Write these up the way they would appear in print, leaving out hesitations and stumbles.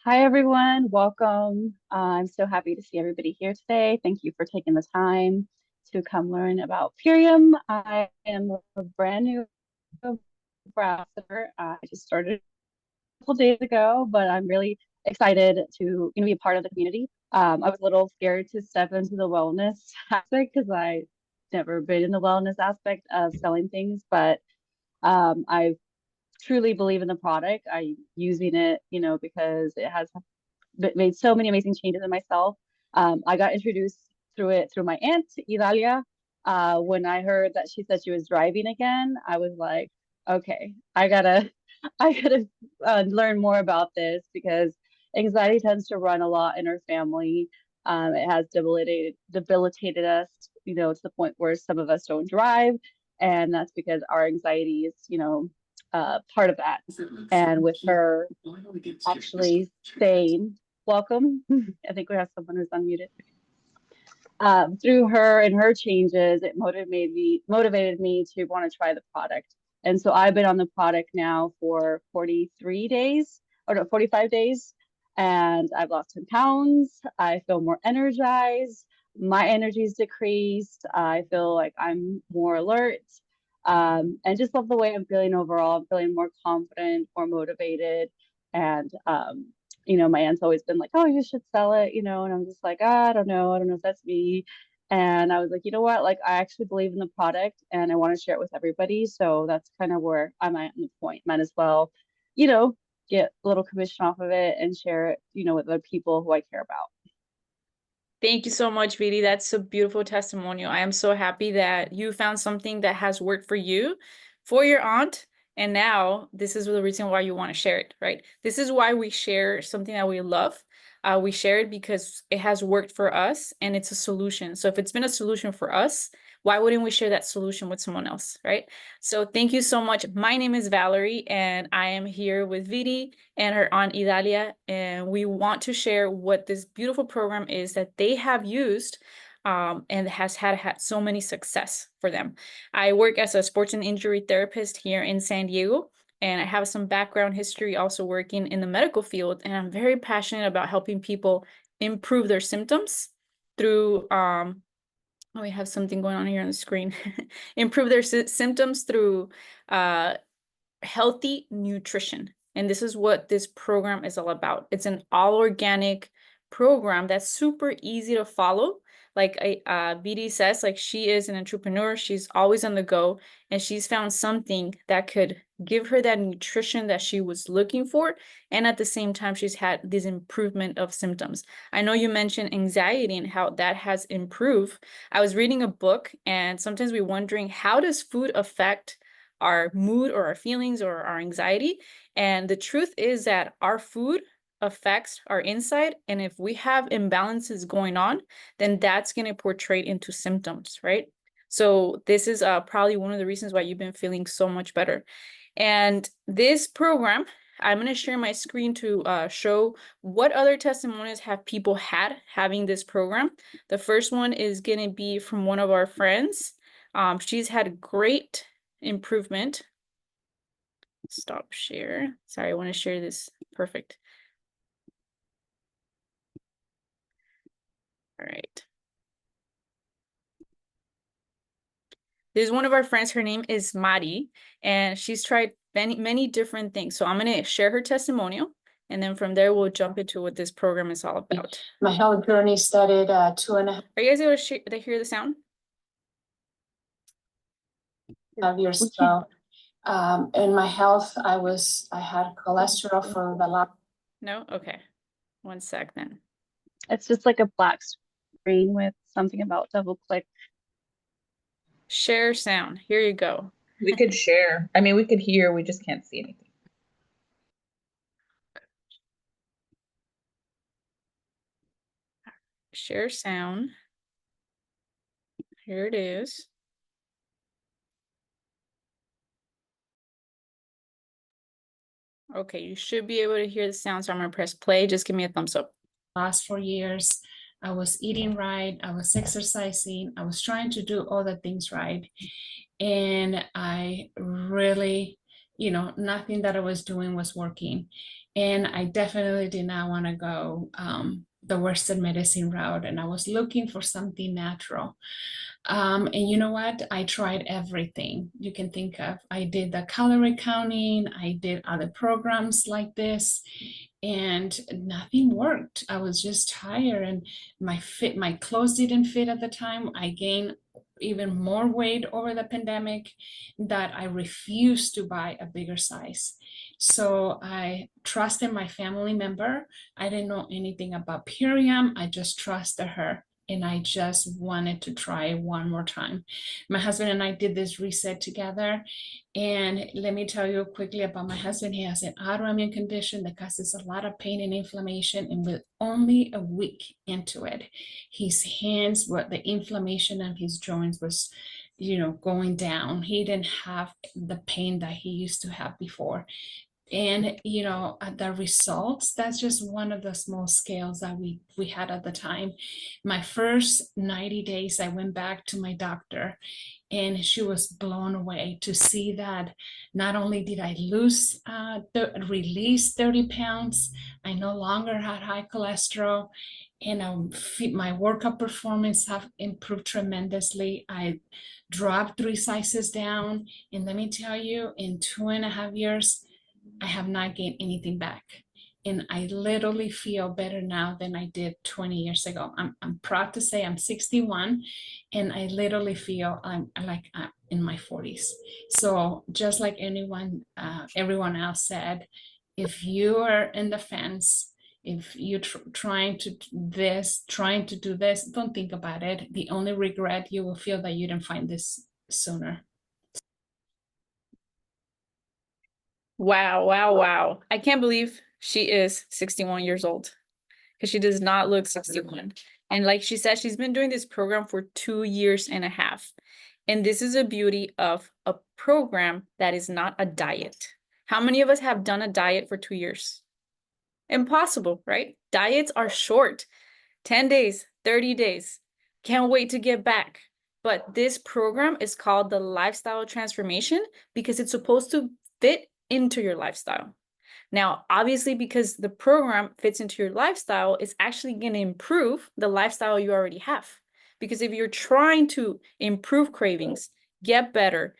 Hi, everyone. Welcome. I'm so happy to see everybody here today. Thank you for taking the time to come learn about Purium. I am a brand new browser. I just started a couple days ago, but I'm really excited to be a part of the community. I was a little scared to step into the wellness aspect because I never been in the wellness aspect of selling things, but I truly believe in the product. I using it, because it has made so many amazing changes in myself. I got introduced through it through my aunt, Idalia. When I heard that she said she was driving again, I was like, okay, I gotta learn more about this because anxiety tends to run a lot in our family. It has debilitated us, to the point where some of us don't drive, and that's because our anxiety is, part of that. And with her actually saying, welcome. I think we have someone who's unmuted. Through her and her changes, it motivated me to want to try the product. And so I've been on the product now for 43 days, or no, 45 days, and I've lost 10 pounds. I feel more energized. My energy's decreased. I feel like I'm more alert. And just love the way I'm feeling overall. I'm feeling more confident, more motivated, and my aunt's always been like, oh, you should sell it, and I'm just like, I don't know if that's me. And I was like, you know what, like I actually believe in the product and I want to share it with everybody. So that's kind of where I'm at in the point. Might as well, you know, get a little commission off of it and share it, with other people who I care about. Thank you so much, Vidi. That's a beautiful testimonial. I am so happy that you found something that has worked for you, for your aunt, and now this is the reason why you want to share it, right? This is why we share something that we love. We share it because it has worked for us and it's a solution. So if it's been a solution for us, why wouldn't we share that solution with someone else, right? So thank you so much. My name is Valerie, and I am here with Vidi and her aunt Idalia, and we want to share what this beautiful program is that they have used and has had so many success for them. I work as a sports and injury therapist here in San Diego, and I have some background history also working in the medical field, and I'm very passionate about helping people improve their symptoms through oh, we have something going on here on the screen. Improve their symptoms through healthy nutrition. And this is what this program is all about. It's an all organic program that's super easy to follow. Like BD says, like she is an entrepreneur. She's always on the go, and she's found something that could give her that nutrition that she was looking for. And at the same time, she's had this improvement of symptoms. I know you mentioned anxiety and how that has improved. I was reading a book, and sometimes we're wondering, how does food affect our mood or our feelings or our anxiety? And the truth is that our food affects our inside. And if we have imbalances going on, then that's going to portray into symptoms, right? So this is probably one of the reasons why you've been feeling so much better. And this program, I'm going to share my screen to show what other testimonies have people had having this program. The first one is going to be from one of our friends. She's had great improvement. Stop share. Sorry, I want to share this. Perfect. All right. There's one of our friends. Her name is Mari, and she's tried many different things. So I'm going to share her testimonial, and then from there, we'll jump into what this program is all about. My health journey started 2.5. Are you guys able to hear the sound? 5 years ago. In my health, I had cholesterol for the last. No? Okay. One sec then. It's just like a black screen with something about double click. Share sound. Here you go. We could share. I mean, we could hear, we just can't see anything. Share sound. Here it is. Okay, you should be able to hear the sound, so I'm gonna press play. Just give me a thumbs up. Last 4 years, I was eating right, I was exercising, I was trying to do all the things right. And I really nothing that I was doing was working. And I definitely did not want to go the Western medicine route. And I was looking for something natural. And you know what? I tried everything you can think of. I did the calorie counting, I did other programs like this, and nothing worked. I was just tired, and my clothes didn't fit at the time. I gained even more weight over the pandemic that I refused to buy a bigger size. So I trusted my family member. I didn't know anything about Purium. I just trusted her, and I just wanted to try it one more time. My husband and I did this reset together. And let me tell you quickly about my husband. He has an autoimmune condition that causes a lot of pain and inflammation. And with only a week into it, his hands, the inflammation of his joints was, going down. He didn't have the pain that he used to have before. And the results, that's just one of the small scales that we had at the time. My first 90 days, I went back to my doctor, and she was blown away to see that not only did I release 30 pounds, I no longer had high cholesterol, and my workout performance have improved tremendously. I dropped 3 sizes down, and let me tell you, in 2.5 years, I have not gained anything back. And I literally feel better now than I did 20 years ago. I'm proud to say I'm 61, and I literally feel I'm like I'm in my 40s. So just like everyone else said, if you are in the fence, if you're trying to do this, don't think about it. The only regret you will feel that you didn't find this sooner. Wow, wow, wow. I can't believe she is 61 years old because she does not look 61. And like she said, she's been doing this program for 2.5 years. And this is a beauty of a program that is not a diet. How many of us have done a diet for 2 years? Impossible, right? Diets are short, 10 days, 30 days. Can't wait to get back. But this program is called the lifestyle transformation because it's supposed to fit into your lifestyle. Now, obviously, because the program fits into your lifestyle, it's actually going to improve the lifestyle you already have. Because if you're trying to improve cravings, get better,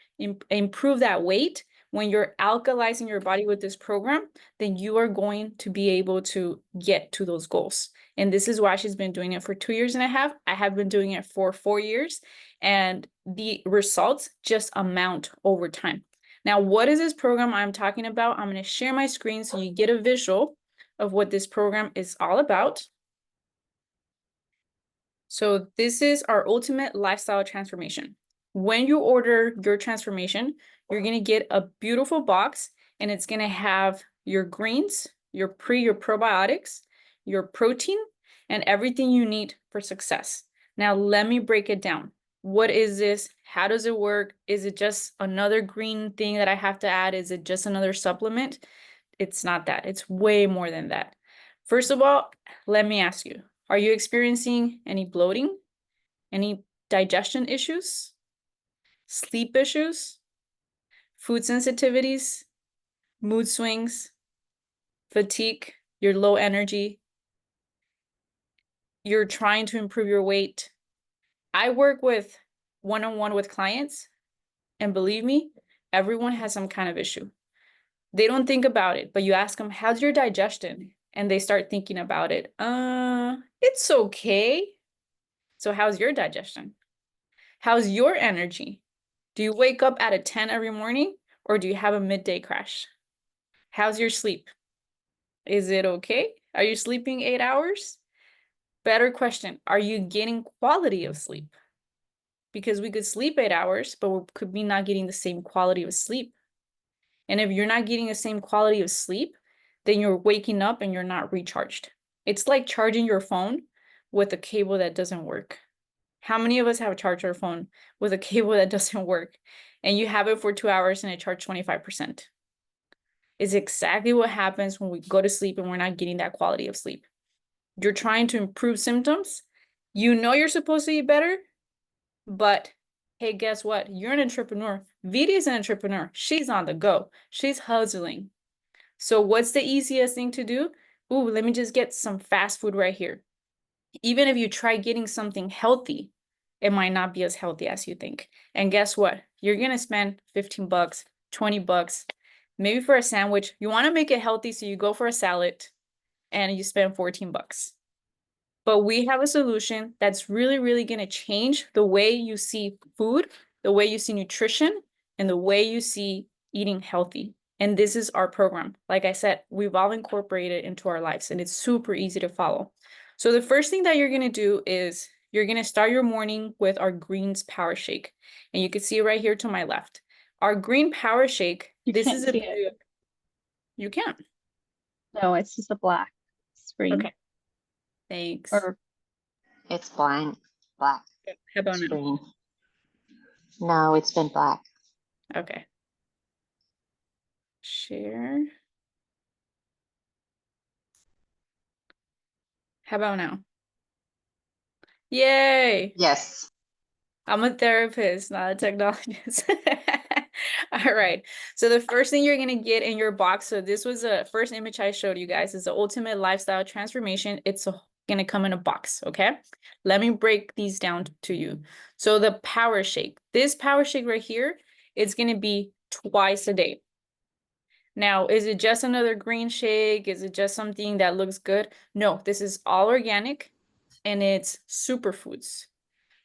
improve that weight, when you're alkalizing your body with this program, then you are going to be able to get to those goals. And this is why she's been doing it for 2.5 years. I have been doing it for 4 years, and the results just amount over time. Now, what is this program I'm talking about? I'm going to share my screen so you get a visual of what this program is all about. So this is our ultimate lifestyle transformation. When you order your transformation, you're going to get a beautiful box, and it's going to have your greens, your probiotics, your protein, and everything you need for success. Now, let me break it down. What is this? How does it work? Is it just another green thing that I have to add? Is it just another supplement? It's not that. It's way more than that. First of all, let me ask you, are you experiencing any bloating, any digestion issues, sleep issues, food sensitivities, mood swings, fatigue, you're low energy, you're trying to improve your weight? I work with one-on-one with clients, and believe me, everyone has some kind of issue. They don't think about it, but you ask them, how's your digestion? And they start thinking about it. It's okay. So how's your digestion? How's your energy? Do you wake up at a 10 every morning, or do you have a midday crash? How's your sleep? Is it okay? Are you sleeping 8 hours? Better question, are you getting quality of sleep? Because we could sleep 8 hours, but we could be not getting the same quality of sleep. And if you're not getting the same quality of sleep, then you're waking up and you're not recharged. It's like charging your phone with a cable that doesn't work. How many of us have charged our phone with a cable that doesn't work, and you have it for 2 hours and it charged 25%? It's exactly what happens when we go to sleep and we're not getting that quality of sleep. You're trying to improve symptoms. You know you're supposed to eat better, but hey, guess what? You're an entrepreneur. Vidi is an entrepreneur. She's on the go. She's hustling. So what's the easiest thing to do? Ooh, let me just get some fast food right here. Even if you try getting something healthy, it might not be as healthy as you think. And guess what? You're going to spend 15 bucks, 20 bucks, maybe for a sandwich. You want to make it healthy, so you go for a salad and you spend 14 bucks. But we have a solution that's really, really going to change the way you see food, the way you see nutrition, and the way you see eating healthy. And this is our program. Like I said, we've all incorporated it into our lives, and it's super easy to follow. So the first thing that you're going to do is you're going to start your morning with our greens power shake. And you can see it right here to my left. Our green power shake, this is see it. You can't. No, it's just a black screen. Okay. Thanks. Or It's black. Black How about now? screen. No, it's been black. Okay. Share. How about now? Yay! Yes. I'm a therapist, not a technologist. All right. So the first thing you're gonna get in your box. So this was the first image I showed you guys. Is the ultimate lifestyle transformation. It's gonna come in a box. Okay. Let me break these down to you. So the power shake. This power shake right here, it's gonna be twice a day. Now, is it just another green shake? Is it just something that looks good? No, this is all organic and it's superfoods.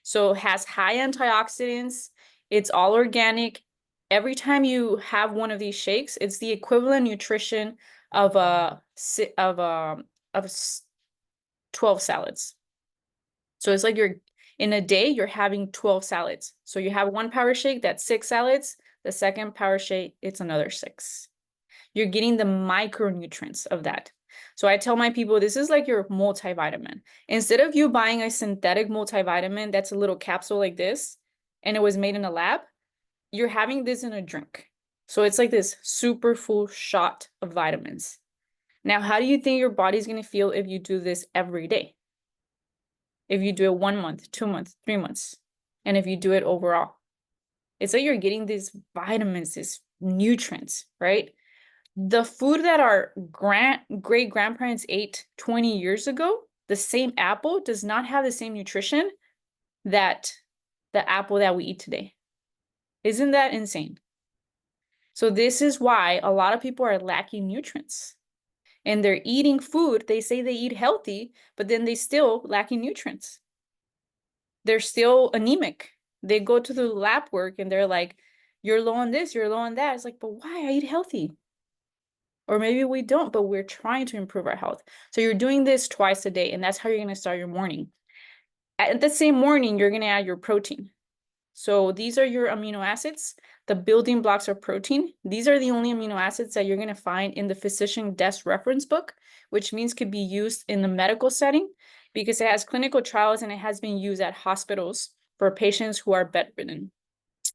So it has high antioxidants. It's all organic. Every time you have one of these shakes, it's the equivalent nutrition of 12 salads. So it's like in a day, you're having 12 salads. So you have one power shake, that's 6 salads. The second power shake, it's another 6. You're getting the micronutrients of that. So I tell my people, this is like your multivitamin. Instead of you buying a synthetic multivitamin that's a little capsule like this, and it was made in a lab, you're having this in a drink. So it's like this super full shot of vitamins. Now, how do you think your body's going to feel if you do this every day? If you do it 1 month, 2 months, 3 months, and if you do it overall, it's like you're getting these vitamins, these nutrients, right? The food that our great grandparents ate 20 years ago, the same apple does not have the same nutrition that the apple that we eat today. Isn't that insane? So this is why a lot of people are lacking nutrients. And they're eating food, they say they eat healthy, but then they still lacking nutrients. They're still anemic. They go to the lab work and they're like, you're low on this, you're low on that. It's like, but why? I eat healthy. Or maybe we don't, but we're trying to improve our health. So you're doing this twice a day, and that's how you're going to start your morning. At the same morning, you're going to add your protein. So these are your amino acids, the building blocks of protein. These are the only amino acids that you're going to find in the physician desk reference book, which means could be used in the medical setting because it has clinical trials and it has been used at hospitals for patients who are bedridden.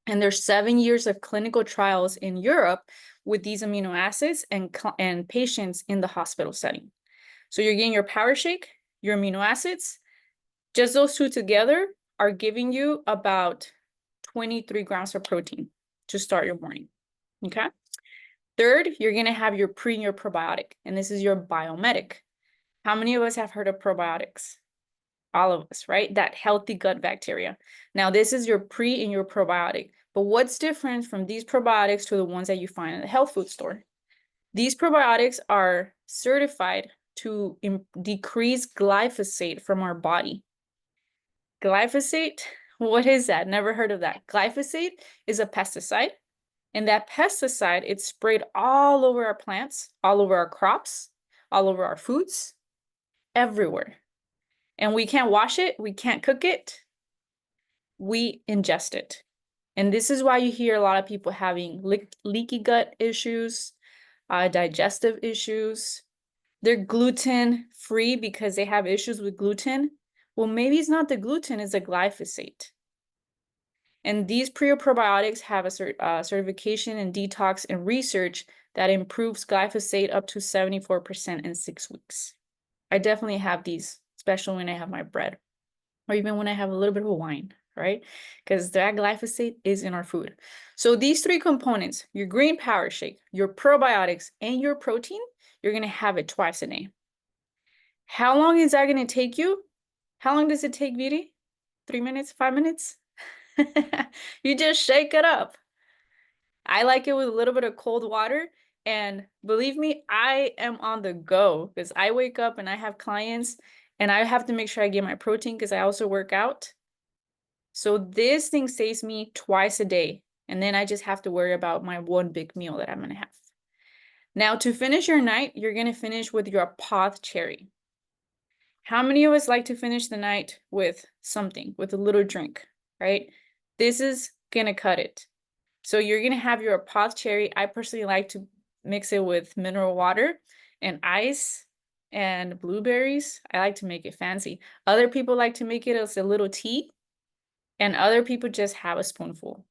And there's 7 years of clinical trials in Europe with these amino acids and patients in the hospital setting. So you're getting your power shake, your amino acids. Just those two together are giving you about 23 grams of protein to start your morning. Okay. Third, you're going to have your pre and your probiotic, and this is your biomedic. How many of us have heard of probiotics? All of us, right? That healthy gut bacteria. Now, this is your pre and your probiotic. But what's different from these probiotics to the ones that you find in the health food store? These probiotics are certified to decrease glyphosate from our body. Glyphosate, what is that? Never heard of that. Glyphosate is a pesticide. And that pesticide, it's sprayed all over our plants, all over our crops, all over our foods, everywhere. And we can't wash it, we can't cook it, we ingest it. And this is why you hear a lot of people having leaky gut issues, digestive issues. They're gluten free because they have issues with gluten. Well, maybe it's not the gluten, it's the glyphosate. And these probiotics have a certification in detox and research that improves glyphosate up to 74% in 6 weeks. I definitely have these, especially when I have my bread, or even when I have a little bit of wine. right? Because that glyphosate is in our food. So these three components, your green power shake, your probiotics, and your protein, you're going to have it twice a day. How long is that going to take you? How long does it take, Viri? 3 minutes, 5 minutes? You just shake it up. I like it with a little bit of cold water. And believe me, I am on the go because I wake up and I have clients and I have to make sure I get my protein because I also work out. So this thing saves me twice a day. And then I just have to worry about my one big meal that I'm going to have. Now, to finish your night, you're going to finish with your pod cherry. How many of us like to finish the night with something, with a little drink, right? This is going to cut it. So you're going to have your pod cherry. I personally like to mix it with mineral water and ice and blueberries. I like to make it fancy. Other people like to make it as a little tea, and other people just have a spoonful.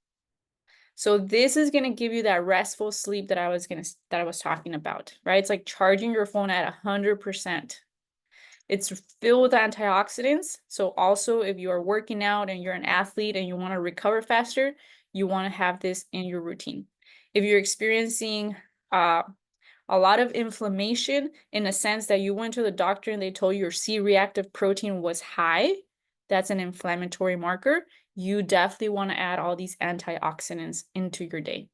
So this is going to give you that restful sleep that I was talking about, right? It's like charging your phone at 100%. It's filled with antioxidants. So also if you are working out and you're an athlete and you want to recover faster, you want to have this in your routine. If you're experiencing a lot of inflammation in the sense that you went to the doctor and they told you your C-reactive protein was high, that's an inflammatory marker. You definitely want to add all these antioxidants into your day.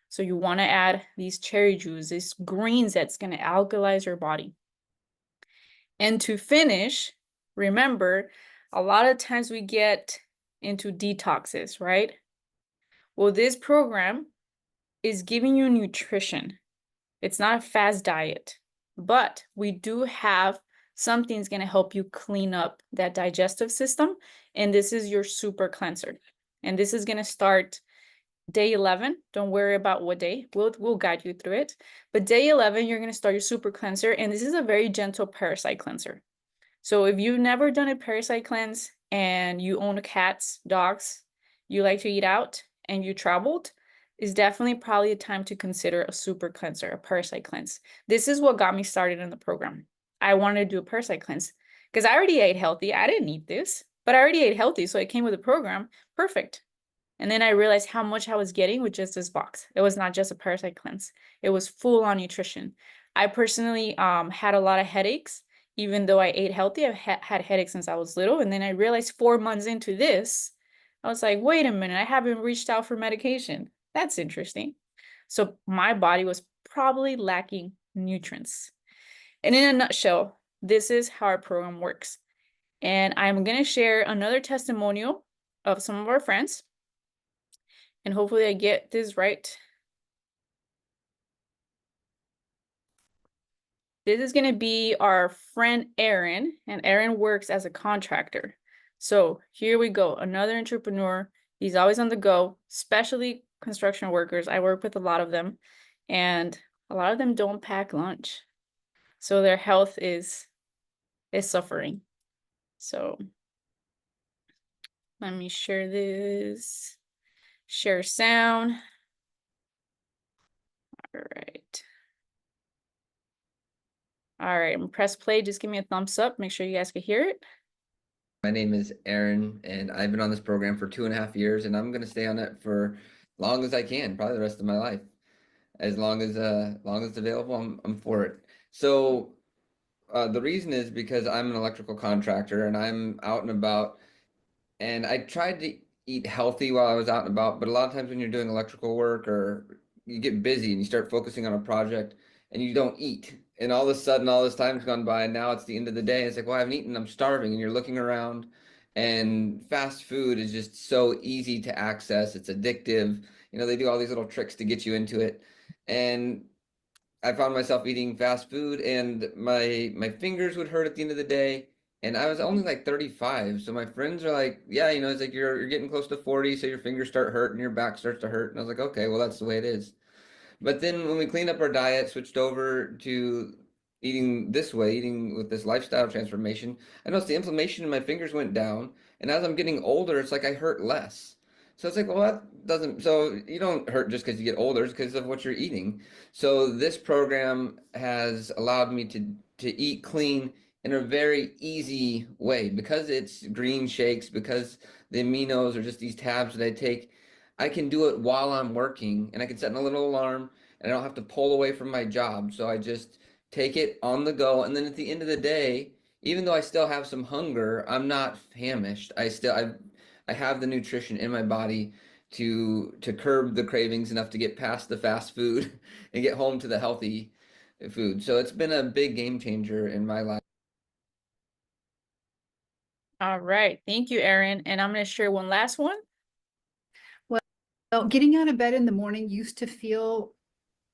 So you want to add these cherry juice, these greens that's going to alkalize your body. And to finish, remember, a lot of times we get into detoxes, right? Well, this program is giving you nutrition. It's not a fast diet, but we do have something's going to help you clean up that digestive system. And this is your super cleanser. And this is going to start day 11. Don't worry about what day. We'll guide you through it. But day 11, you're going to start your super cleanser. And this is a very gentle parasite cleanser. So if you've never done a parasite cleanse and you own cats, dogs, you like to eat out, and you traveled, is definitely probably a time to consider a super cleanser, a parasite cleanse. This is what got me started in the program. I wanted to do a parasite cleanse because I already ate healthy. I didn't need this, but I already ate healthy. So it came with a program. Perfect. And then I realized how much I was getting with just this box. It was not just a parasite cleanse. It was full on nutrition. I personally had a lot of headaches. Even though I ate healthy, I've had headaches since I was little. And then I realized 4 months into this, I was like, wait a minute, I haven't reached out for medication. That's interesting. So my body was probably lacking nutrients. And in a nutshell, this is how our program works. And I'm going to share another testimonial of some of our friends. And hopefully I get this right. This is going to be our friend Aaron, and Aaron works as a contractor. So here we go. Another entrepreneur. He's always on the go, especially construction workers. I work with a lot of them, and a lot of them don't pack lunch. So their health is suffering. So let me share this. Share sound. All right. All right, I'm gonna press play. Just give me a thumbs up. Make sure you guys can hear it. My name is Aaron, and I've been on this program for 2.5 years, and I'm going to stay on it for long as I can, probably the rest of my life. As long as it's available, I'm for it. So the reason is because I'm an electrical contractor and I'm out and about, and I tried to eat healthy while I was out and about, but a lot of times when you're doing electrical work or you get busy and you start focusing on a project and you don't eat, and all of a sudden all this time's gone by and now it's the end of the day. It's like, well, I haven't eaten, I'm starving, and you're looking around, and fast food is just so easy to access. It's addictive. You know, they do all these little tricks to get you into it. And I found myself eating fast food, and my fingers would hurt at the end of the day. And I was only like 35. So my friends are like, yeah, you know, it's like you're getting close to 40, so your fingers start hurting, your back starts to hurt. And I was like, okay, well, that's the way it is. But then when we cleaned up our diet, switched over to eating this way, eating with this lifestyle transformation, I noticed the inflammation in my fingers went down. And as I'm getting older, it's like I hurt less. So it's like, well, that doesn't, so you don't hurt just because you get older, it's because of what you're eating. So this program has allowed me to eat clean, in a very easy way because it's green shakes, because the aminos are just these tabs that I take. I can do it while I'm working, and I can set a little alarm, and I don't have to pull away from my job. So I just take it on the go, and then at the end of the day, even though I still have some hunger, I'm not famished. I have the nutrition in my body to curb the cravings enough to get past the fast food and get home to the healthy food. So it's been a big game changer in my life. All right. Thank you, Erin. And I'm going to share one last one. Well, getting out of bed in the morning used to feel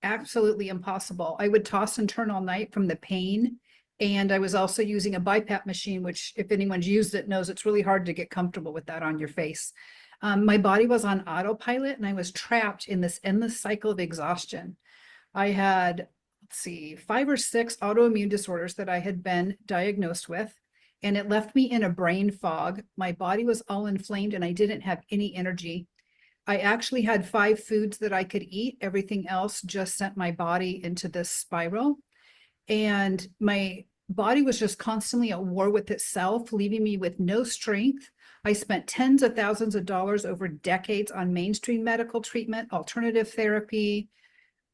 absolutely impossible. I would toss and turn all night from the pain. And I was also using a BiPAP machine, which if anyone's used it knows it's really hard to get comfortable with that on your face. My body was on autopilot and I was trapped in this endless cycle of exhaustion. I had, let's see, 5 or 6 autoimmune disorders that I had been diagnosed with, and it left me in a brain fog. My body was all inflamed and I didn't have any energy. I actually had 5 foods that I could eat. Everything else just sent my body into this spiral. And my body was just constantly at war with itself, leaving me with no strength. I spent tens of thousands of dollars over decades on mainstream medical treatment, alternative therapy.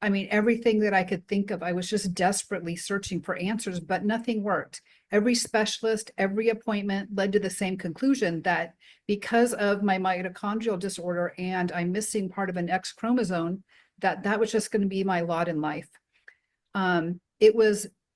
I mean, everything that I could think of. I was just desperately searching for answers, but nothing worked. Every specialist, every appointment led to the same conclusion that because of my mitochondrial disorder and I'm missing part of an X chromosome, that was just going to be my lot in life.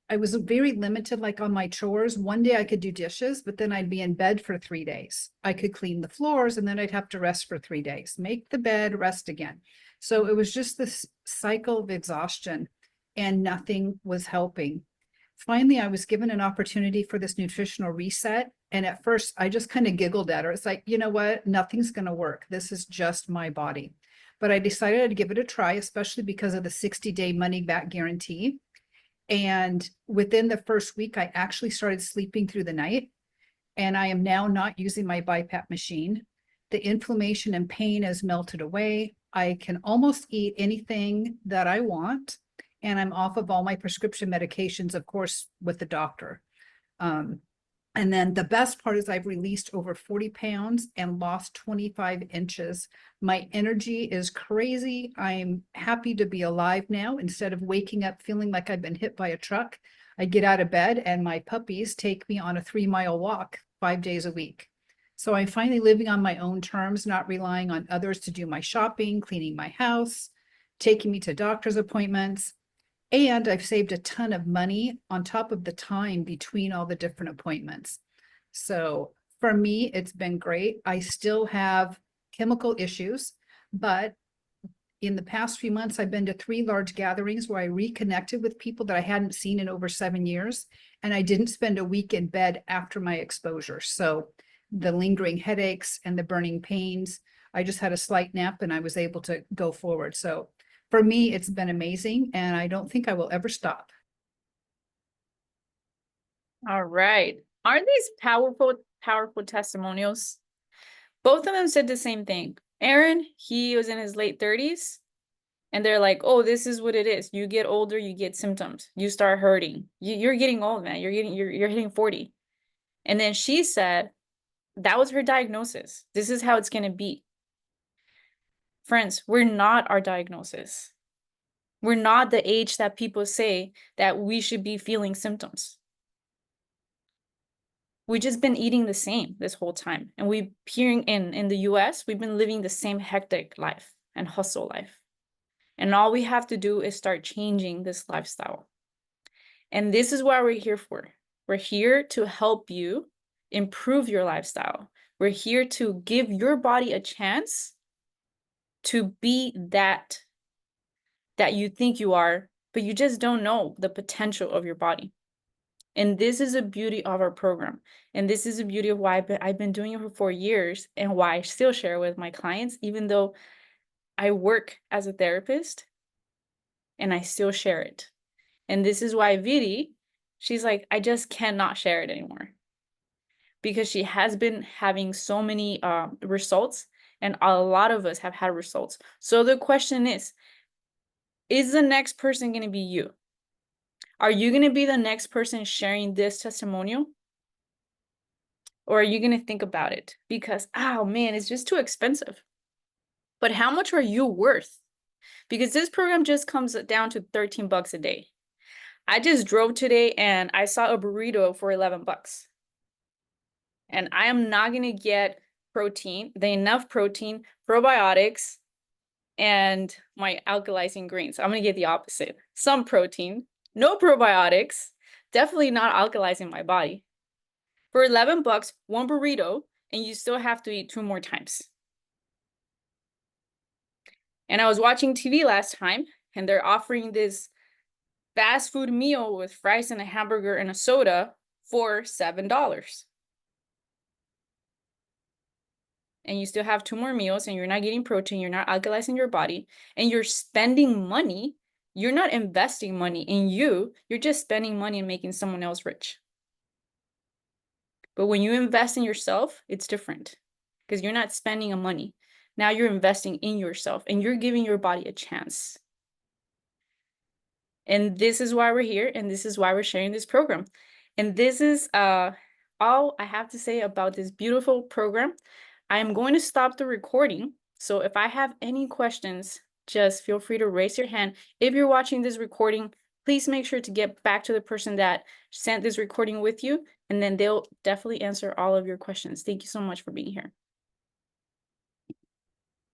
I was very limited, like on my chores. One day I could do dishes, but then I'd be in bed for 3 days. I could clean the floors and then I'd have to rest for 3 days, make the bed, rest again. So it was just this cycle of exhaustion and nothing was helping. Finally, I was given an opportunity for this nutritional reset. And at first I just kind of giggled at her. It's like, you know what? Nothing's going to work. This is just my body. But I decided I'd give it a try, especially because of the 60-day money back guarantee. And within the first week, I actually started sleeping through the night. And I am now not using my BiPAP machine. The inflammation and pain has melted away. I can almost eat anything that I want. And I'm off of all my prescription medications, of course, with the doctor. And then the best part is I've released over 40 pounds and lost 25 inches. My energy is crazy. I'm happy to be alive now. Instead of waking up feeling like I've been hit by a truck, I get out of bed and my puppies take me on a 3-mile walk 5 days a week. So I'm finally living on my own terms, not relying on others to do my shopping, cleaning my house, taking me to doctor's appointments. And I've saved a ton of money on top of the time between all the different appointments. So for me, it's been great. I still have chemical issues, but in the past few months, I've been to 3 large gatherings where I reconnected with people that I hadn't seen in over 7 years. And I didn't spend a week in bed after my exposure. So the lingering headaches and the burning pains, I just had a slight nap and I was able to go forward. So for me, it's been amazing, and I don't think I will ever stop. All right. Aren't these powerful testimonials? Both of them said the same thing. Aaron, he was in his late 30s, and they're like, oh, this is what it is. You get older, you get symptoms. You start hurting. You're getting old, man. You're hitting 40. And then she said that was her diagnosis. This is how it's going to be. Friends, we're not our diagnosis. We're not the age that people say that we should be feeling symptoms. We've just been eating the same this whole time. And here in the US, we've been living the same hectic life and hustle life. And all we have to do is start changing this lifestyle. And this is what we're here for. We're here to help you improve your lifestyle. We're here to give your body a chance to be that you think you are, but you just don't know the potential of your body. And this is the beauty of our program. And this is the beauty of why I've been doing it for 4 years and why I still share with my clients, even though I work as a therapist and I still share it. And this is why Vidi, she's like, I just cannot share it anymore because she has been having so many results, and a lot of us have had results. So the question is the next person going to be you? Are you going to be the next person sharing this testimonial? Or are you going to think about it? Because, oh man, it's just too expensive. But how much are you worth? Because this program just comes down to 13 bucks a day. I just drove today and I saw a burrito for 11 bucks. And I am not going to get protein, enough protein, probiotics, and my alkalizing greens. I'm going to get the opposite. Some protein, no probiotics, definitely not alkalizing my body. For 11 bucks, one burrito, and you still have to eat 2 more times. And I was watching TV last time, and they're offering this fast food meal with fries and a hamburger and a soda for $7. And you still have 2 more meals, and you're not getting protein, you're not alkalizing your body, and you're spending money. You're not investing money in you, you're just spending money and making someone else rich. But when you invest in yourself, it's different because you're not spending money. Now you're investing in yourself and you're giving your body a chance. And this is why we're here, and this is why we're sharing this program. And this is all I have to say about this beautiful program. I am going to stop the recording. So if I have any questions, just feel free to raise your hand. If you're watching this recording, please make sure to get back to the person that sent this recording with you, and then they'll definitely answer all of your questions. Thank you so much for being here.